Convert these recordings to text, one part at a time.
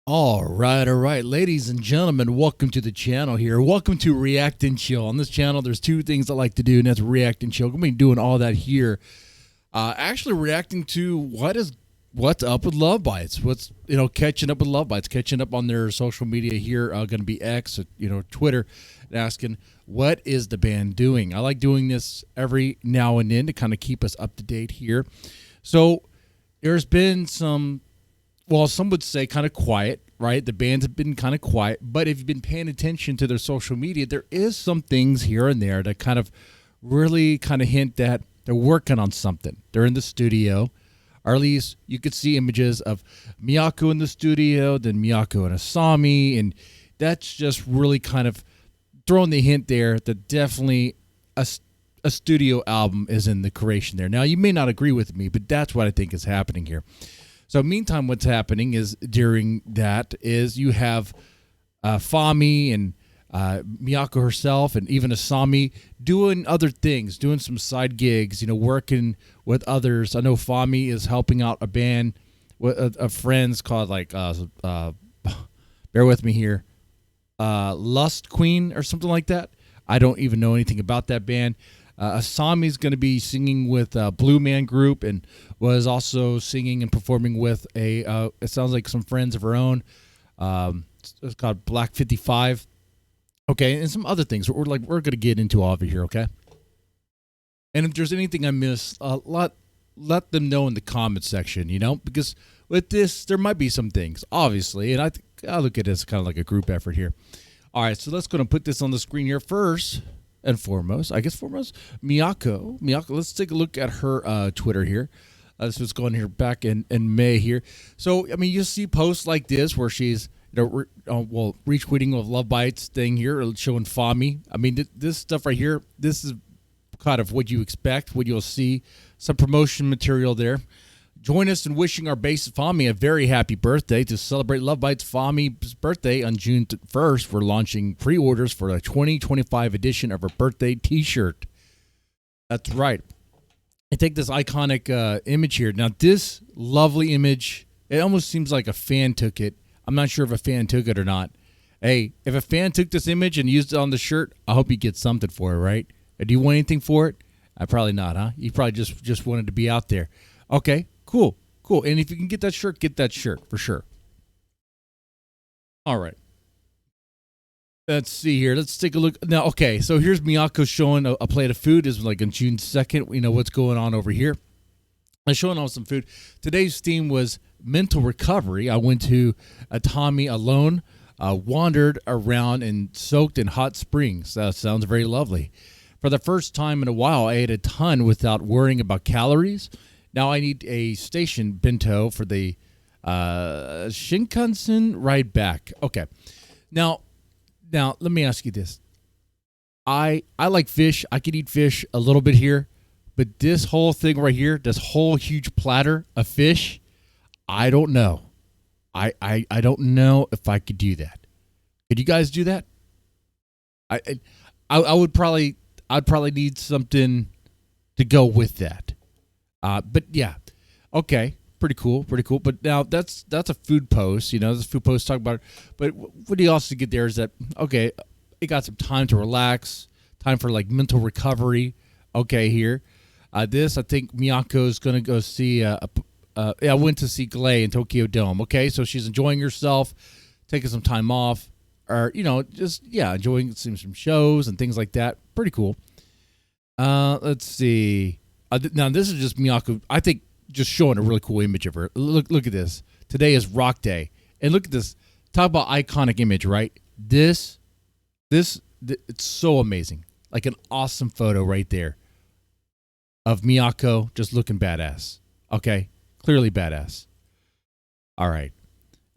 All right, ladies and gentlemen, welcome to the channel here. Welcome to React and Chill. On this channel, there's two things I like to do, and that's React and Chill. I'm going to be doing all that here. Actually, reacting to what's up with Lovebites. What's catching up with Lovebites, catching up on their social media here. Going to be X, Twitter, and asking what is the band doing. I like doing this every now and then to kind of keep us up to date here. So there's been some would say kind of quiet, right? The bands have been kind of quiet, but if you've been paying attention to their social media, there is some things here and there that kind of really kind of hint that they're working on something. They're in the studio, or at least you could see images of Miyako in the studio, then Miyako and Asami, and that's just really kind of throwing the hint there that definitely a studio album is in the creation there. Now, you may not agree with me, but that's what I think is happening here. So meantime, what's happening is during that is you have Fami and Miyako herself and even Asami doing other things, doing some side gigs, working with others. I know Fami is helping out a band of friends called bear with me here, Lust Queen or something like that. I don't even know anything about that band. Asami's going to be singing with Blue Man Group and was also singing and performing with it sounds like some friends of her own. It's called Black 55. Okay, and some other things. We're going to get into all of it here, okay? And if there's anything I missed, let them know in the comment section, because with this, there might be some things, obviously, and I look at it as kind of like a group effort here. All right, so let's go and put this on the screen here first. And foremost, Miyako, let's take a look at her Twitter here. This was going here back in May here. So, I mean, you see posts like this where she's, retweeting of Lovebites thing here, showing Fami. I mean, this stuff right here, this is kind of what you expect, what you'll see. Some promotion material there. Join us in wishing our bassist Fami a very happy birthday. To celebrate Lovebites Fami's birthday on June 1st, we're launching pre-orders for a 2025 edition of her birthday t-shirt. That's right. I take this iconic image here. Now, this lovely image, it almost seems like a fan took it. I'm not sure if a fan took it or not. Hey, if a fan took this image and used it on the shirt, I hope you get something for it, right? Do you want anything for it? Probably not, huh? You probably just wanted to be out there. Okay. Cool. And if you can get that shirt for sure. All right. Let's see here. Let's take a look. Now, okay, so here's Miyako showing a plate of food. This was like on June 2nd. What's going on over here. I'm showing off some food. Today's theme was mental recovery. I went to Atami alone, wandered around and soaked in hot springs. That sounds very lovely. For the first time in a while, I ate a ton without worrying about calories. Now I need a station bento for the Shinkansen ride back. Okay. Now let me ask you this. I like fish. I could eat fish a little bit here, but this whole thing right here, this whole huge platter of fish, I don't know. I don't know if I could do that. Could you guys do that? I'd probably need something to go with that. But yeah, okay, pretty cool. But now that's a food post, that's a food post talking about it. But what do you also get there is that, okay, it got some time to relax, time for like mental recovery. Okay, here, this, I think Miyako's going to go see, I went to see Glay in Tokyo Dome. Okay, so she's enjoying herself, taking some time off, or, enjoying some shows and things like that. Pretty cool. Let's see. Now, this is just Miyako, I think, just showing a really cool image of her. Look at this. Today is Rock Day. And look at this. Talk about iconic image, right? This, it's so amazing. Like an awesome photo right there of Miyako just looking badass. Okay? Clearly badass. All right.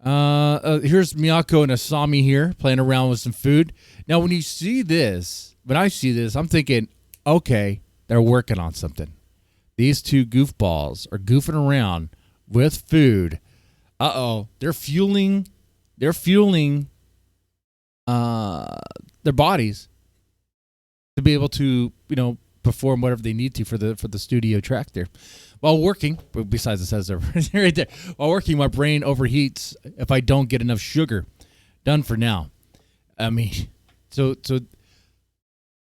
Here's Miyako and Asami here playing around with some food. Now, when I see this, I'm thinking, okay, they're working on something. These two goofballs are goofing around with food. They're fueling their bodies to be able to, perform whatever they need to for the studio track there. While working, besides it says right there, while working, my brain overheats if I don't get enough sugar. Done for now. I mean, so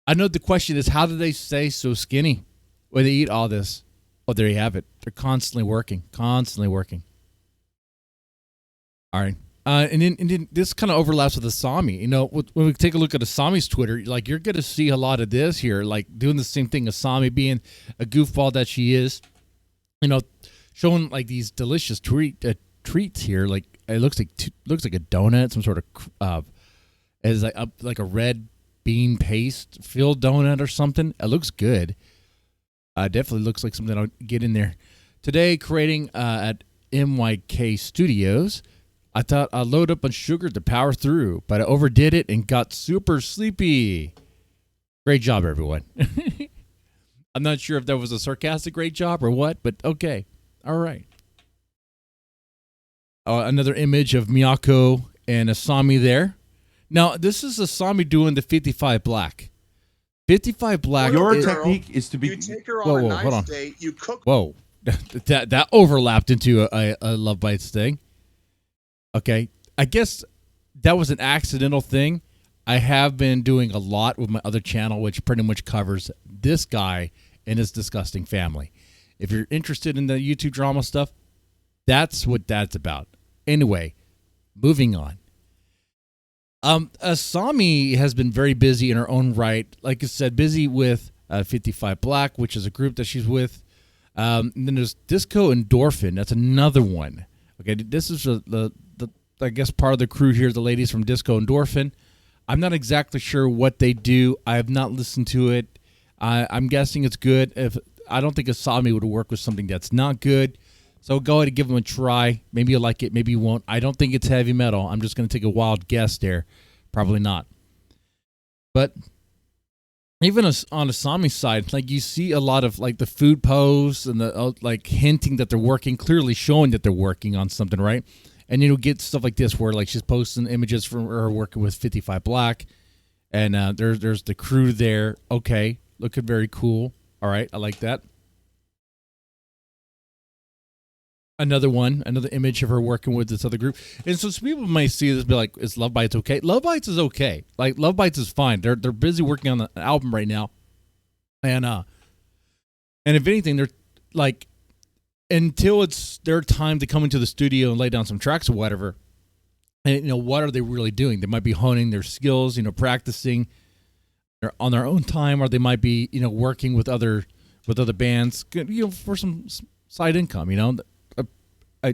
I know the question is, how do they stay so skinny when they eat all this? Oh, there you have it. They're constantly working. All right. And then this kind of overlaps with Asami. You know, when we take a look at Asami's Twitter, like, you're going to see a lot of this here, like doing the same thing. Asami being a goofball that she is, you know, showing like these delicious treats here. Like, it looks like a donut, some sort of is like a red bean paste filled donut or something. It looks good. Definitely looks like something I'll get in there. Today, creating at MYK Studios. I thought I'd load up on sugar to power through, but I overdid it and got super sleepy. Great job, everyone. I'm not sure if that was a sarcastic great job or what, but okay. All right. Another image of Miyako and Asami there. Now, this is Asami doing the 55 black. 55 black. Your technique is to be... You take her on a nice date, you cook... Whoa. that overlapped into a Lovebites thing. Okay, I guess that was an accidental thing. I have been doing a lot with my other channel, which pretty much covers this guy and his disgusting family. If you're interested in the YouTube drama stuff, that's what that's about. Anyway, moving on. Asami has been very busy in her own right. Like I said, busy with 55 Black, which is a group that she's with. And then there's Disco Endorphin. That's another one. Okay, this is the I guess part of the crew here, the ladies from Disco Endorphin. I'm not exactly sure what they do. I have not listened to it. I'm guessing it's good. I don't think Asami would work with something that's not good. So go ahead and give them a try. Maybe you'll like it. Maybe you won't. I don't think it's heavy metal. I'm just going to take a wild guess there. Probably not. But even on Asami's side, like, you see a lot of like the food posts and the like hinting that they're working, clearly showing that they're working on something, right? And you'll get stuff like this where like she's posting images from her working with 55 Black, and there's the crew there. Okay, looking very cool. All right, I like that. Another image of her working with this other group. And so some people might see this and be like, is Lovebites okay? Lovebites is okay. Like, Lovebites is fine. They're busy working on the album right now. And if anything, they're like, until it's their time to come into the studio and lay down some tracks or whatever, and, you know, what are they really doing? They might be honing their skills, you know, practicing on their own time, or they might be, you know, working with other bands, you know, for some side income, you know.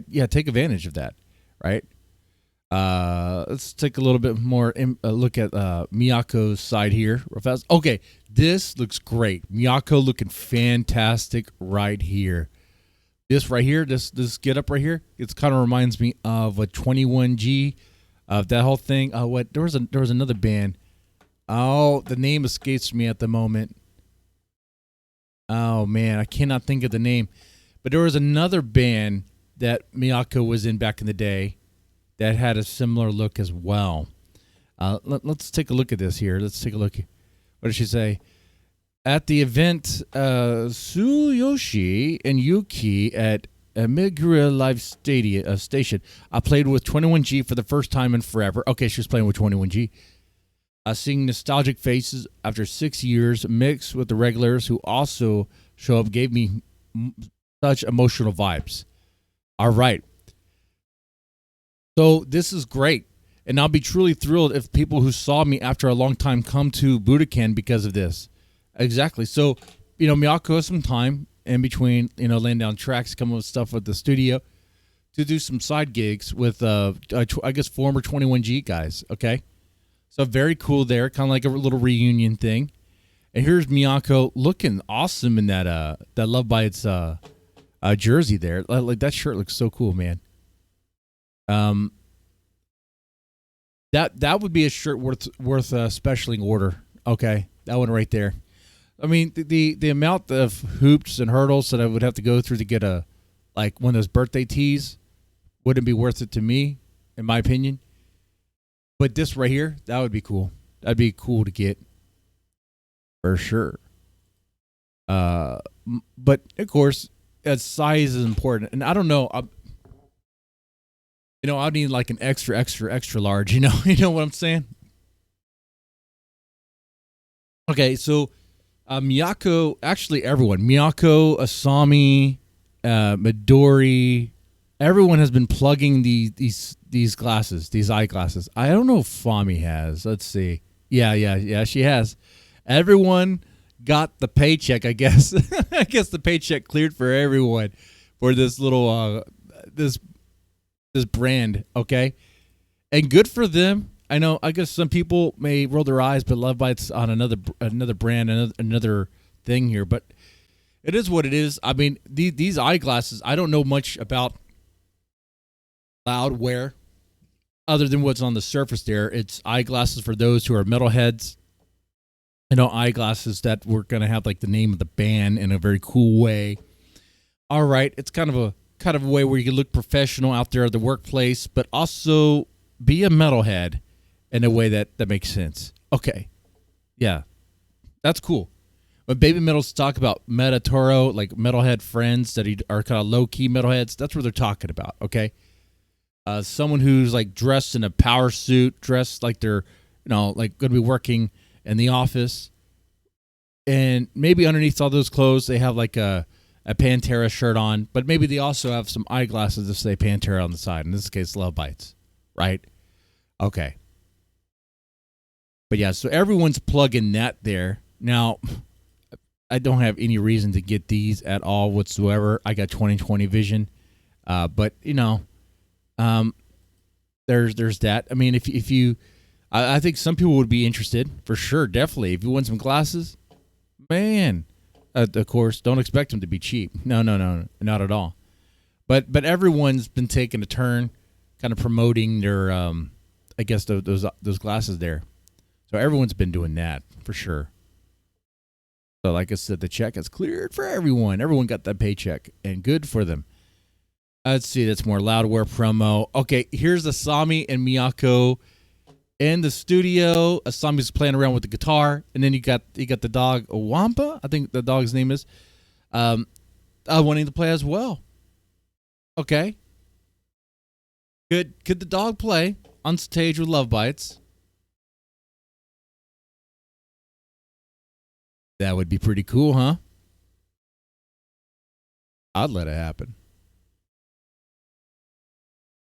Yeah, take advantage of that, right? Let's take a little bit more look at Miyako's side here real fast. Okay, this looks great. Miyako looking fantastic right here. This right here, this get up right here, it kind of reminds me of a 21G, of that whole thing. What there was another band. Oh, the name escapes me at the moment. Oh man, I cannot think of the name. But there was another band that Miyako was in back in the day that had a similar look as well. Let's take a look at this here. Let's take a look. What did she say? At the event, Tsuyoshi and Yuki at Megura Live Station, I played with 21G for the first time in forever. Okay, she was playing with 21G. Seeing nostalgic faces after 6 years mixed with the regulars who also show up gave me such emotional vibes. All right. So this is great. And I'll be truly thrilled if people who saw me after a long time come to Budokan because of this. Exactly. So, you know, Miyako has some time in between, you know, laying down tracks, coming with stuff with the studio to do some side gigs with, I guess, former 21G guys. Okay. So very cool there. Kind of like a little reunion thing. And here's Miyako looking awesome in that Lovebites jersey there. Like, that shirt looks so cool, man. That would be a shirt worth specialing order. Okay. That one right there. I mean, the amount of hoops and hurdles that I would have to go through to get one of those birthday tees wouldn't be worth it to me, in my opinion. But this right here, that would be cool. That'd be cool to get for sure. But of course, size is important, and I don't know. I need like an extra, extra, extra large. You know what I'm saying? Okay, so Miyako, actually everyone, Miyako, Asami, Midori, everyone has been plugging these glasses, these eyeglasses. I don't know if Fami has. Let's see. Yeah, she has. Everyone got the paycheck, I guess. I guess the paycheck cleared for everyone for this little this brand, okay? And good for them. I know, I guess some people may roll their eyes, but Lovebites on another brand, another thing here, but it is what it is. I mean, these eyeglasses, I don't know much about Loudwear other than what's on the surface there. It's eyeglasses for those who are metalheads. Eyeglasses that were going to have like the name of the band in a very cool way. All right, it's kind of a way where you can look professional out there at the workplace, but also be a metalhead in a way that makes sense. Okay. Yeah. That's cool. When Baby Metals talk about Metatoro, like metalhead friends that are kind of low-key metalheads, that's what they're talking about, okay? Someone who's like dressed in a power suit, dressed like they're, like going to be working in the office, and maybe underneath all those clothes they have like a Pantera shirt on, but maybe they also have some eyeglasses that say Pantera on the side. In this case, Lovebites, right? Okay. But yeah, so everyone's plugging that there. Now, I don't have any reason to get these at all whatsoever. I got 20/20 vision, but there's that. I mean, if you, I think some people would be interested for sure, definitely. If you want some glasses, man, of course, don't expect them to be cheap. No, not at all. But everyone's been taking a turn, kind of promoting their, I guess those glasses there. So everyone's been doing that for sure. So like I said, the check is cleared for everyone. Everyone got that paycheck, and good for them. Let's see, that's more Loudwear promo. Okay, here's Asami and Miyako in the studio. Asami's playing around with the guitar, and then you got the dog Wampa, I think the dog's name is, wanting to play as well. Okay. Could the dog play on stage with Lovebites? That would be pretty cool, huh? I'd let it happen.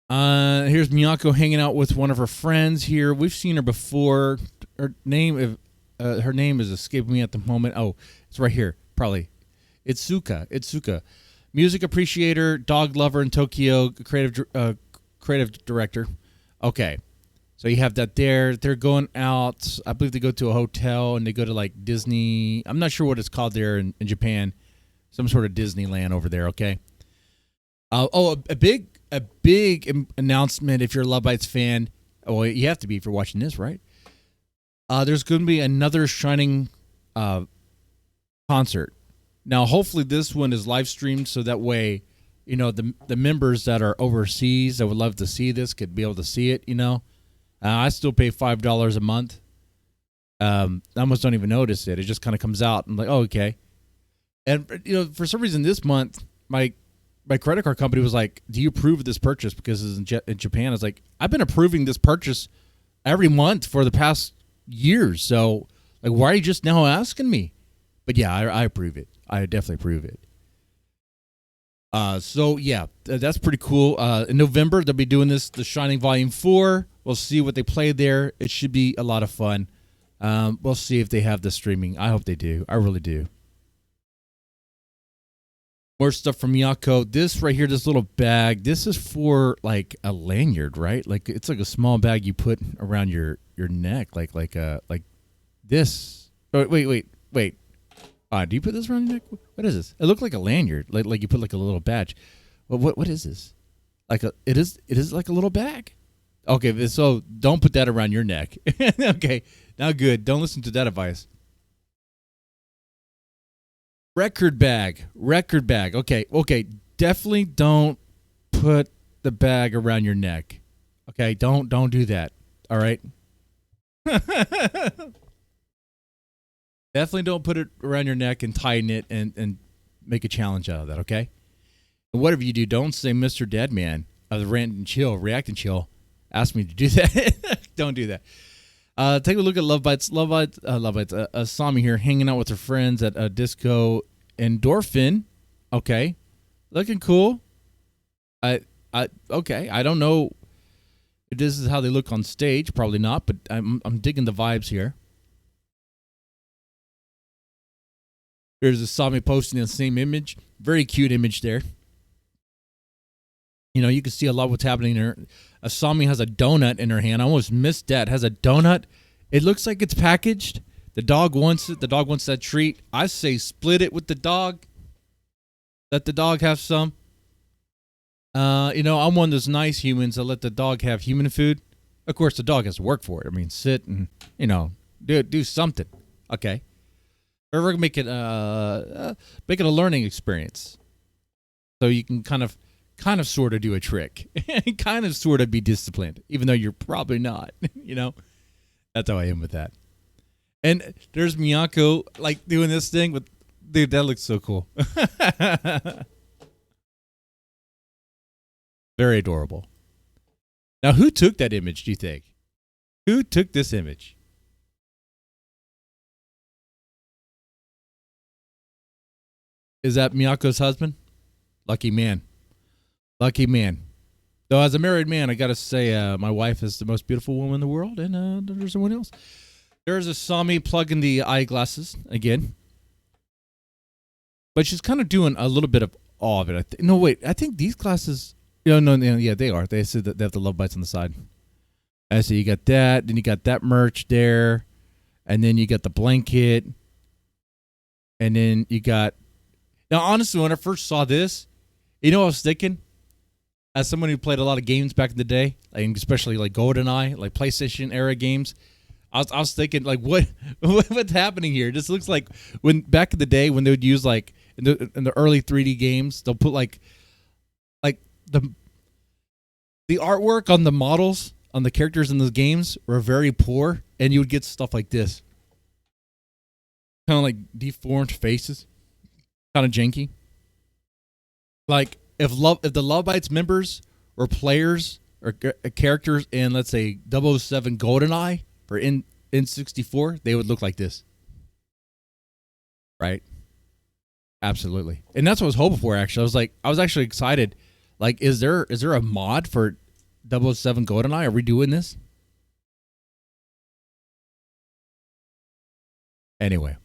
Here's Miyako hanging out with one of her friends here. We've seen her before. Her name is escaping me at the moment. Oh, it's right here, probably. Itsuka. Music appreciator, dog lover in Tokyo, creative director. Okay. So you have that there. They're going out. I believe they go to a hotel and they go to like Disney. I'm not sure what it's called there in Japan. Some sort of Disneyland over there, okay? A big announcement if you're a Lovebites fan. Oh, you have to be if you're watching this, right? There's going to be another Shining concert. Now, hopefully this one is live streamed so that way, the members that are overseas that would love to see this could be able to see it, I still pay $5 a month. I almost don't even notice it. It just kind of comes out. I'm like, oh, okay. And, for some reason this month, my credit card company was like, do you approve of this purchase? Because it's in Japan. I was like, I've been approving this purchase every month for the past years. So, like, why are you just now asking me? But, yeah, I approve it. I definitely approve it. So, yeah, that's pretty cool. In November, they'll be doing the Shining Volume 4. We'll see what they play there. It should be a lot of fun. We'll see if they have the streaming. I hope they do. I really do. More stuff from Miyako. This right here, this little bag, this is for like a lanyard, right? Like it's like a small bag you put around your neck, like this. Oh, wait. Do you put this around your neck? What is this? It looked like a lanyard, like you put like a little badge. Well, what is this? It is like a little bag. Okay, so don't put that around your neck. Okay, now good. Don't listen to that advice. Record bag. Okay. Definitely don't put the bag around your neck. Okay, don't do that. All right. Definitely don't put it around your neck and tighten it and make a challenge out of that, okay? And whatever you do, don't say Mr. Deadman of the Rant and Chill, React and Chill, asked me to do that. Don't do that. Take a look at Lovebites. Asami here, hanging out with her friends at a disco endorphin. Okay, looking cool. Okay. I don't know if this is how they look on stage. Probably not, but I'm digging the vibes here. There's Asami posting the same image. Very cute image there. You know, you can see a lot of what's happening there. Asami has a donut in her hand. I almost missed that. Has a donut. It looks like it's packaged. The dog wants it. The dog wants that treat. I say split it with the dog. Let the dog have some. You know, I'm one of those nice humans that let the dog have human food. Of course, the dog has to work for it. I mean, sit and, you know, do something. Okay. Or we're gonna make it a learning experience, so you can kind of sort of do a trick, and kind of sort of be disciplined, even though you're probably not. You know, that's how I am with that. And there's Miyako like doing this thing with, dude, that looks so cool. Very adorable. Now, who took that image? Do you think? Who took this image? Is that Miyako's husband? Lucky man. Lucky man. Though as a married man, I got to say my wife is the most beautiful woman in the world, and there's someone else. There's Asami plugging the eyeglasses again. But she's kind of doing a little bit of all of it. No, wait. I think these glasses... No, yeah, they are. They said that they have the Lovebites on the side. I see you got that. Then you got that merch there. And then you got the blanket. And then you got... Now, honestly, when I first saw this, you know what I was thinking? As someone who played a lot of games back in the day, like especially like GoldenEye, like PlayStation era games, I was thinking, like, what's happening here? This looks like when back in the day when they would use like in the early 3D games, they'll put like the artwork on the models on the characters in those games were very poor, and you would get stuff like this, kind of like deformed faces. Kind of janky. Like if the Lovebites members or players or characters in, let's say, 007 GoldenEye or in N64, they would look like this. Right? Absolutely. And that's what I was hoping for, actually. I was actually excited. Like, is there a mod for 007 GoldenEye? Are we doing this? Anyway.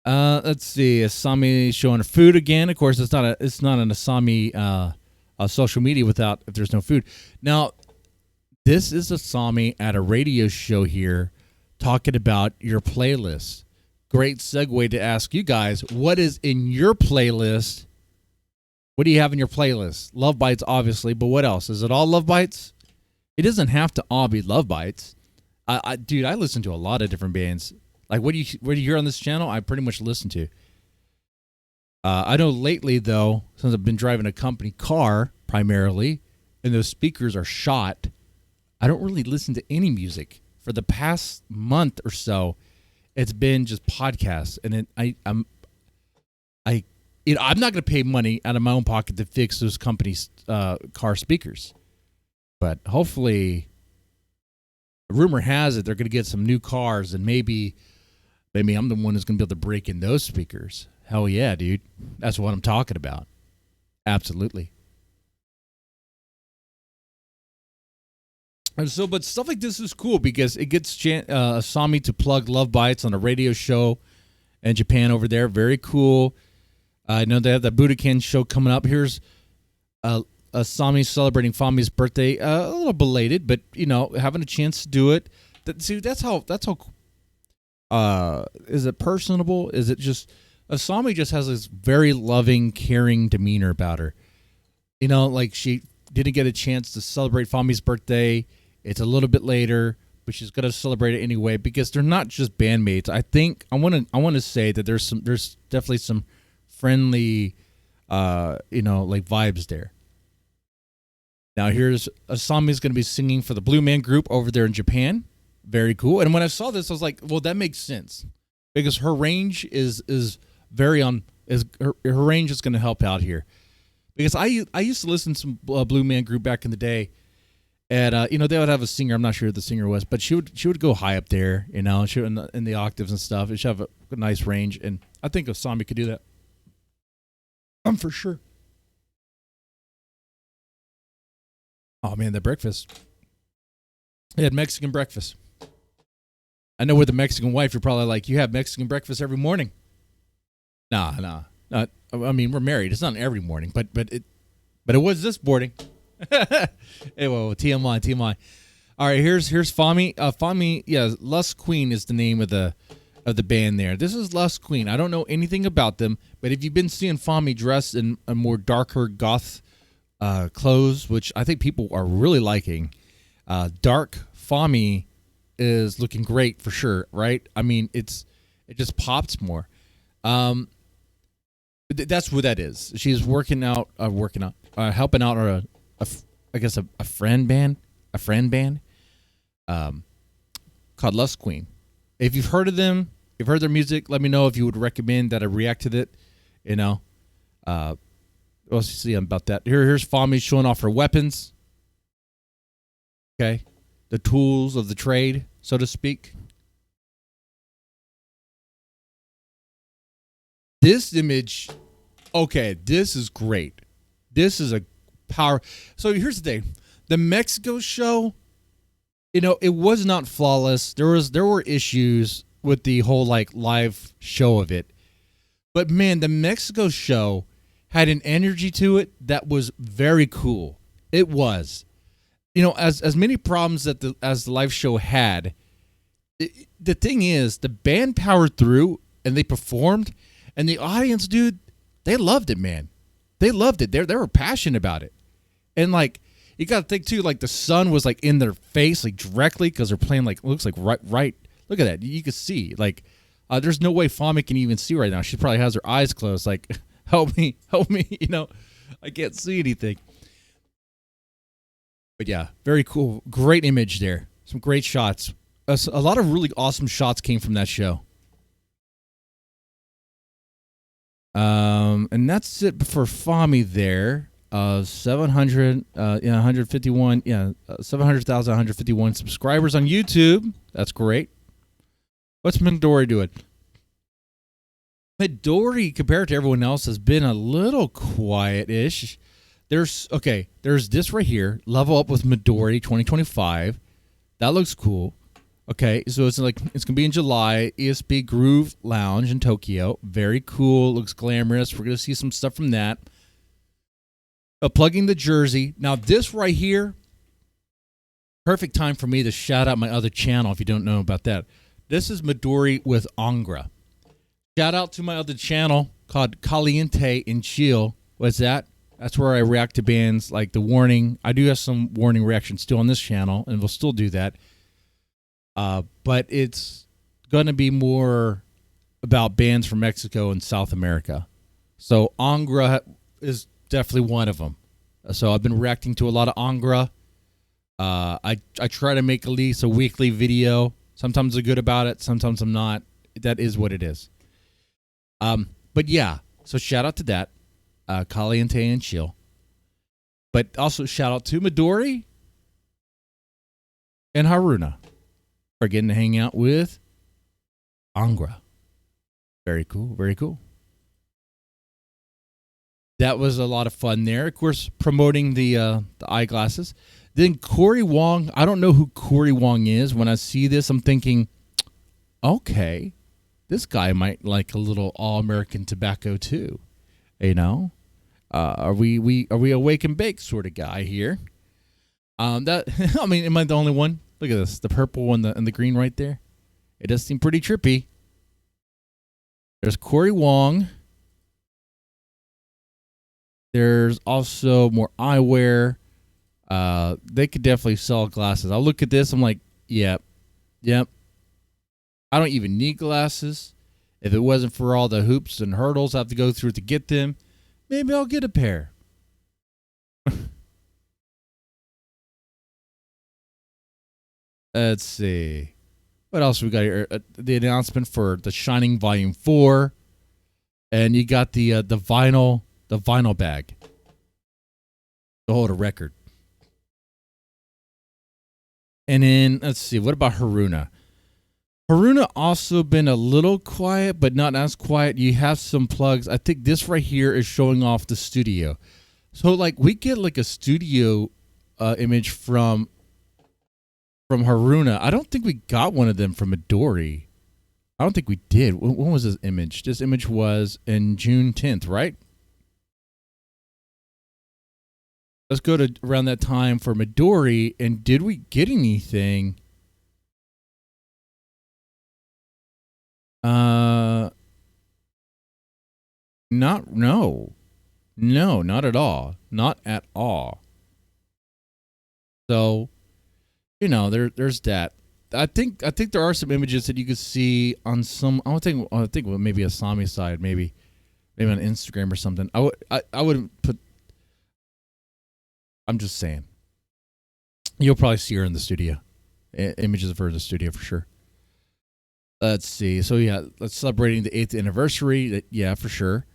Let's see. Asami showing her food again. Of course, it's not an Asami social media if there's no food. Now, this is Asami at a radio show here talking about your playlist. Great segue to ask you guys, what is in your playlist? What do you have in your playlist? Lovebites, obviously, but what else? Is it all Lovebites? It doesn't have to all be Lovebites. Dude, I listen to a lot of different bands. Like, what do you hear on this channel? I pretty much listen to. I know lately, though, since I've been driving a company car primarily, and those speakers are shot, I don't really listen to any music. For the past month or so, it's been just podcasts, and I'm not going to pay money out of my own pocket to fix those companies' car speakers. But hopefully, rumor has it they're going to get some new cars, and maybe I'm the one who's going to be able to break in those speakers. Hell yeah, dude. That's what I'm talking about. Absolutely. And so, but stuff like this is cool because it gets Asami to plug Lovebites on a radio show in Japan over there. Very cool. I know they have the Budokan show coming up. Here's Asami celebrating Fami's birthday. A little belated, but, you know, having a chance to do it. See, that's how is it personable? Is it just Asami just has this very loving, caring demeanor about her. You know, like she didn't get a chance to celebrate Fami's birthday. It's a little bit later, but she's gonna celebrate it anyway because they're not just bandmates. I think I want to say that there's definitely some friendly, like vibes there. Now here's Asami's gonna be singing for the Blue Man Group over there in Japan. Very cool. And when I saw this, I was like, well, that makes sense. because her range is very on is her range is going to help out here. Because I used to listen to some Blue Man Group back in the day, and they would have a singer. I'm not sure who the singer was, but she would go high up there, she would in the octaves and stuff. She have a nice range, and I think Asami could do that. For sure. Oh man, the breakfast. They had Mexican breakfast. I know with a Mexican wife, you're probably like, you have Mexican breakfast every morning. Nah. I mean, we're married. It's not every morning, but it was this morning. Hey, whoa, TMI. All right, here's Fami. Fami, yeah, Lust Queen is the name of the band there. This is Lust Queen. I don't know anything about them, but if you've been seeing Fami dressed in a more darker goth clothes, which I think people are really liking, dark Fami is looking great for sure, right? I mean, it just pops more. That's what that is. She's helping out a friend band called Lust Queen. If you've heard of them, you've heard their music, let me know if you would recommend that I react to it. We'll see about that. Here's Fami showing off her weapons. Okay. The tools of the trade, so to speak. This image, okay, this is great. This is a power. So here's the thing. The Mexico show, it was not flawless. There were issues with the whole live show of it. But man, the Mexico show had an energy to it that was very cool. It was. As many problems as the live show had, the thing is, the band powered through and they performed, and the audience, dude, they loved it, man. They loved it. They were passionate about it. And you got to think too, the sun was in their face, directly, because they're playing looks like right. Look at that. You can see there's no way Fami can even see right now. She probably has her eyes closed. Help me. I can't see anything. But yeah, very cool. Great image there. Some great shots. A lot of really awesome shots came from that show. And that's it for Fami there. 151, 700,151 subscribers on YouTube. That's great. What's Midori doing? Midori, compared to everyone else, has been a little quiet-ish. There's this right here, Level Up with Midori 2025. That looks cool. Okay, so it's going to be in July, ESP Groove Lounge in Tokyo. Very cool, looks glamorous. We're going to see some stuff from that. Plugging the jersey. Now this right here, perfect time for me to shout out my other channel if you don't know about that. This is Midori with Angra. Shout out to my other channel called Caliente and Chill. What's that? That's where I react to bands like The Warning. I do have some Warning reactions still on this channel, and we'll still do that. But it's going to be more about bands from Mexico and South America. So Angra is definitely one of them. So I've been reacting to a lot of Angra. I try to make at least a weekly video. Sometimes I'm good about it. Sometimes I'm not. That is what it is. But yeah, so shout out to that. Caliente and Chill. But also shout out to Midori and Haruna for getting to hang out with Angra. Very cool. Very cool. That was a lot of fun there. Of course, promoting the eyeglasses. Then Corey Wong. I don't know who Corey Wong is. When I see this, I'm thinking, okay, this guy might like a little all-American tobacco too. Are we awake and bake sort of guy here? That I mean, am I the only one? Look at this, the purple and the green right there. It does seem pretty trippy. There's Corey Wong. There's also more eyewear. They could definitely sell glasses. I'll look at this. I'm like, yep. I don't even need glasses. If it wasn't for all the hoops and hurdles I have to go through to get them, maybe I'll get a pair. Let's see. What else we got here? The announcement for The Shining Volume 4. And you got the vinyl bag to hold a record. And then let's see, what about Haruna? Haruna also been a little quiet, but not as quiet. You have some plugs. I think this right here is showing off the studio. So like we get like a studio image from Haruna. I don't think we got one of them from Midori. I don't think we did. When was this image? This image was in June 10th, right? Let's go to around that time for Midori. And did we get anything? No, not at all. Not at all. So, there's that. I think there are some images that you could see on some. I think maybe Asami side, maybe on Instagram or something. I wouldn't put. I'm just saying. You'll probably see her in the studio. Images of her in the studio for sure. Let's see. So yeah, let's celebrating the 8th anniversary. Yeah, for sure.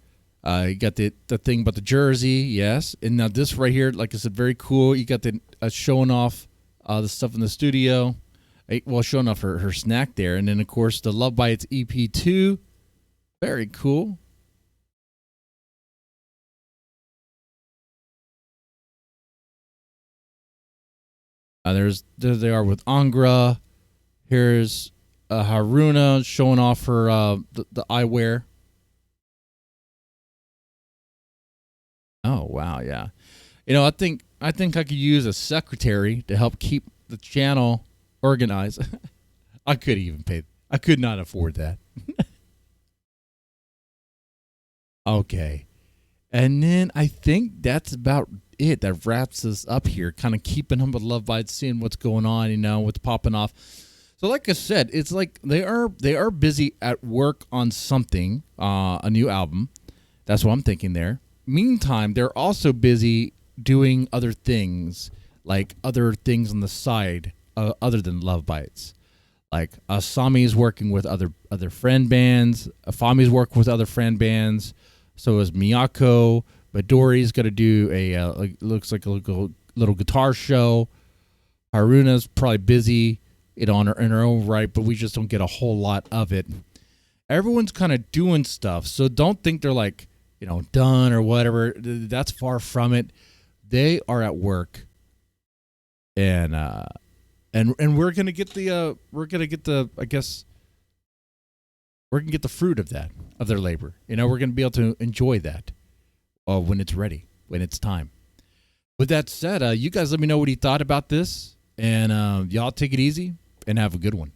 You got the thing about the jersey, yes. And now this right here, like I said, very cool. You got the showing off the stuff in the studio. Well, showing off her snack there. And then, of course, the Lovebites EP2. Very cool. There they are with Angra. Here's Haruna showing off her the eyewear. Oh wow, yeah. I think I could use a secretary to help keep the channel organized. I could not afford that. Okay. And then I think that's about it. That wraps us up here. Kind of keeping them with Lovebites, seeing what's going on, what's popping off. So like I said, it's like they are busy at work on something, a new album. That's what I'm thinking there. Meantime, they're also busy doing other things, like other things on the side, other than Lovebites. Like Asami's working with other friend bands. Fami's working with other friend bands. So is Miyako. Midori's got to do looks like a little guitar show. Haruna's probably busy in her own right, but we just don't get a whole lot of it. Everyone's kind of doing stuff, so don't think they're like done or whatever. That's far from it. They are at work, and we're gonna get the fruit of that, of their labor. We're gonna be able to enjoy that when it's ready, when it's time. With that said, you guys let me know what you thought about this, and y'all take it easy and have a good one.